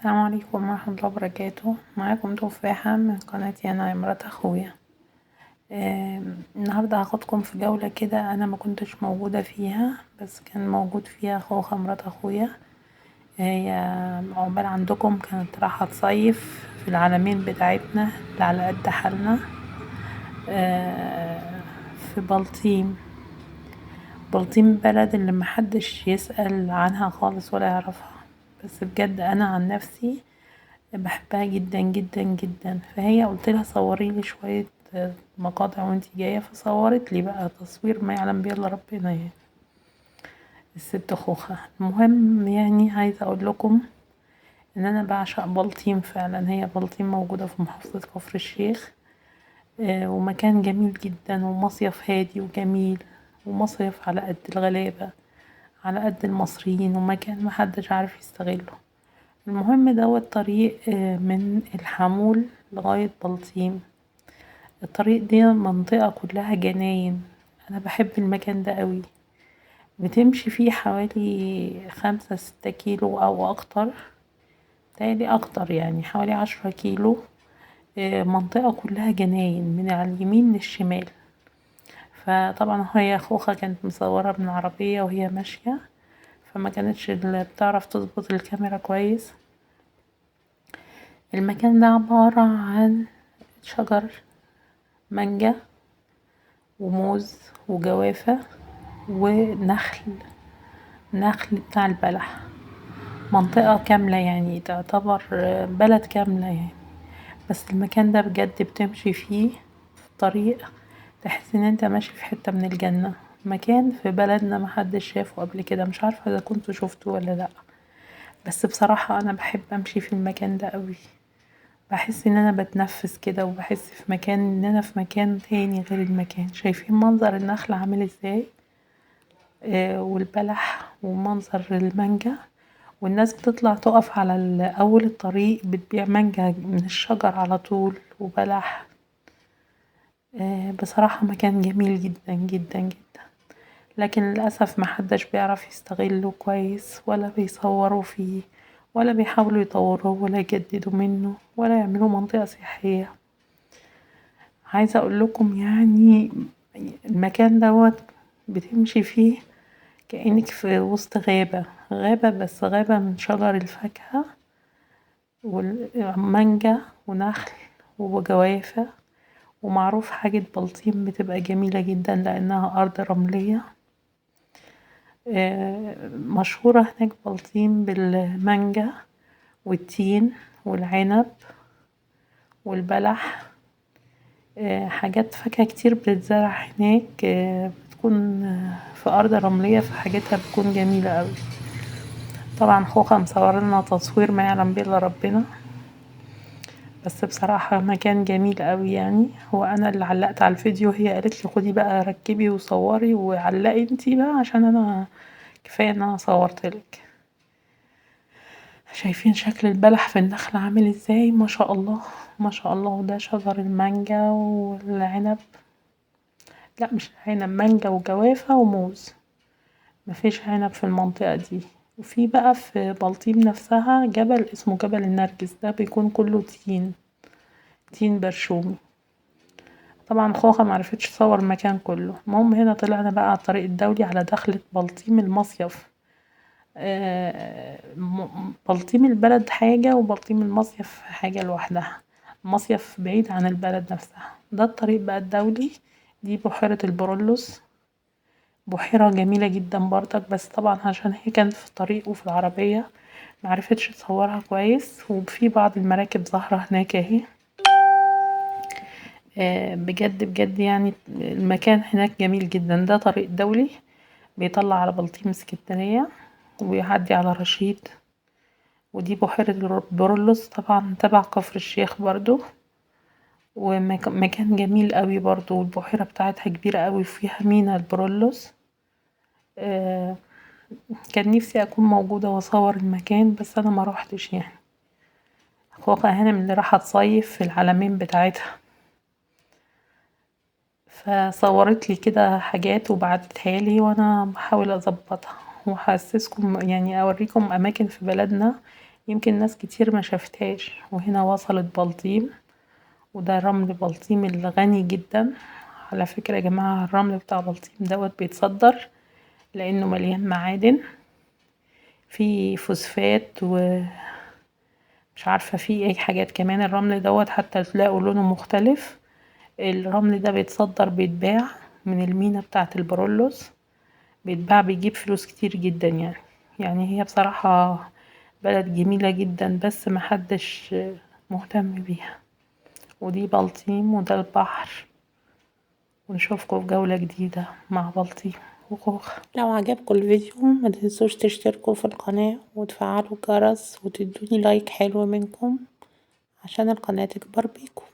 السلام عليكم ورحمة الله وبركاته. معاكم تفاحة من قناة يانا مرات اخويا. النهاردة هاخدكم في جولة كده انا مكنتش موجودة فيها، بس كان موجود فيها خوخة مرات اخويا. هي عقبال عندكم كانت رايحة تصيف في العلمين بتاعتنا اللي على قد حالنا في بلطيم. بلطيم بلد اللي محدش يسأل عنها خالص ولا يعرفها، بس بجد انا عن نفسي بحبها جدا جدا جدا. فهي قلتلها صوريلي شوية مقاطع وانتي جاية، فصورت لي بقى تصوير ما يعلم بيه الا ربنا يعني. الست خوخة. المهم يعني عايزة اقول لكم ان انا بعشق بلطيم فعلا. هي بلطيم موجودة في محافظة كفر الشيخ، ومكان جميل جدا ومصيف هادي وجميل، ومصيف على قد الغلابة على قد المصريين، ومكان محدش عارف يستغله. المهم دوت طريق من الحمول لغاية بلطيم. الطريق دي منطقة كلها جناين. انا بحب المكان ده قوي. بتمشي فيه حوالي 5-6 كيلو او اكتر، تالي اكتر يعني حوالي 10 كيلو. منطقة كلها جناين من على اليمين للشمال. فطبعا هي خوخة كانت مصورة من العربية وهي ماشية، فما كانتش بتعرف تظبط الكاميرا كويس. المكان ده عبارة عن شجر مانجا وموز وجوافة ونخل بتاع البلح. منطقة كاملة يعني، تعتبر بلد كاملة يعني. بس المكان ده بجد بتمشي فيه في طريق تحس ان انت ماشي في حتة من الجنة. مكان في بلدنا محدش شافه قبل كده، مش عارفة اذا كنتوا شفتوه ولا لا. بس بصراحة انا بحب امشي في المكان ده قوي. بحس ان انا بتنفس كده، وبحس في مكان ان انا في مكان تاني غير المكان. شايفين منظر النخل عامل ازاي؟ والبلح ومنظر المانجا، والناس بتطلع تقف على اول الطريق بتبيع مانجا من الشجر على طول وبلح. بصراحة مكان جميل جدا جدا جدا، لكن للأسف محدش بيعرف يستغله كويس، ولا بيصوروا فيه، ولا بيحاولوا يطوروه، ولا يجددوا منه، ولا يعملوا منطقة سياحية. عايزة اقول لكم يعني المكان دوت بتمشي فيه كأنك في وسط غابة بس غابة من شجر الفاكهة والمانجا ونخل وجوافة. ومعروف حاجة بلطيم بتبقى جميلة جدا لأنها أرض رملية. مشهورة هناك بلطيم بالمانجا والتين والعنب والبلح. حاجات فاكهة كتير بتتزرع هناك، بتكون في أرض رملية، فحاجتها بتكون جميلة اوي. طبعا خوخة مصورلنا تصوير ما يعلم بيه الا ربنا، بس بصراحة مكان جميل اوي يعني. هو انا اللي علقت على الفيديو، هي قالتلي خدي بقى ركبي وصوري وعلقي انتي بقى، عشان انا كفاية ان انا صورتلك. شايفين شكل البلح في النخل عامل ازاي؟ ما شاء الله ما شاء الله. وده شجر المانجا والعنب، لا مش عنب، مانجا وجوافة وموز. مفيش عنب في المنطقة دي. وفي بقى في بلطيم نفسها جبل اسمه جبل النرجس، ده بيكون كله تين برشومي. طبعا خوخة معرفتش تصور المكان كله. المهم هنا طلعنا بقى على الطريق الدولي على دخلة بلطيم المصيف. بلطيم البلد حاجة وبلطيم المصيف حاجة لوحدها. المصيف بعيد عن البلد نفسها. ده الطريق بقى الدولي. دي بحيرة البرولوس، بحيرة جميلة جدا برضك، بس طبعا عشان هي كانت في الطريق وفي العربية معرفتش تصورها كويس. وفي بعض المراكب ظاهرة هناك اهي. بجد بجد يعني المكان هناك جميل جدا. ده طريق دولي بيطلع على بلطيم اسكندرية ويعدي على رشيد. ودي بحيرة برولوس طبعا تبع كفر الشيخ برضو، ومكان جميل قوي برضو. والبحيرة بتاعتها كبيرة قوي وفيها مينا البرولوس. كان نفسي اكون موجودة واصور المكان، بس انا ما روحتش يعني. خوخة هانم اللي راحة تصيف في العلمين بتاعتها، فصورت لي كده حاجات وبعتتها لي وانا بحاول اظبطها، وحسسكم يعني اوريكم اماكن في بلدنا يمكن ناس كتير ما شافتهاش. وهنا وصلت بلطيم، وده رمل بلطيم الغني جدا. على فكرة يا جماعة الرمل بتاع بلطيم دوت بيتصدر لأنه مليان معادن، في فوسفات ومش عارفة في اي حاجات كمان. الرمل دوت حتى تلاقوا لونه مختلف. الرمل ده بيتصدر بيتباع من المينا بتاعة البرولوس، بيتباع بيجيب فلوس كتير جدا يعني هي بصراحة بلد جميلة جدا بس محدش مهتم بيها. ودي بلطيم وده البحر، ونشوفكم في جولة جديدة مع بلطيم وخوخ. لو عجبكم الفيديو ما تنسوش تشتركوا في القناة وتفعلوا الجرس وتدوني لايك حلو منكم عشان القناة تكبر بيكم.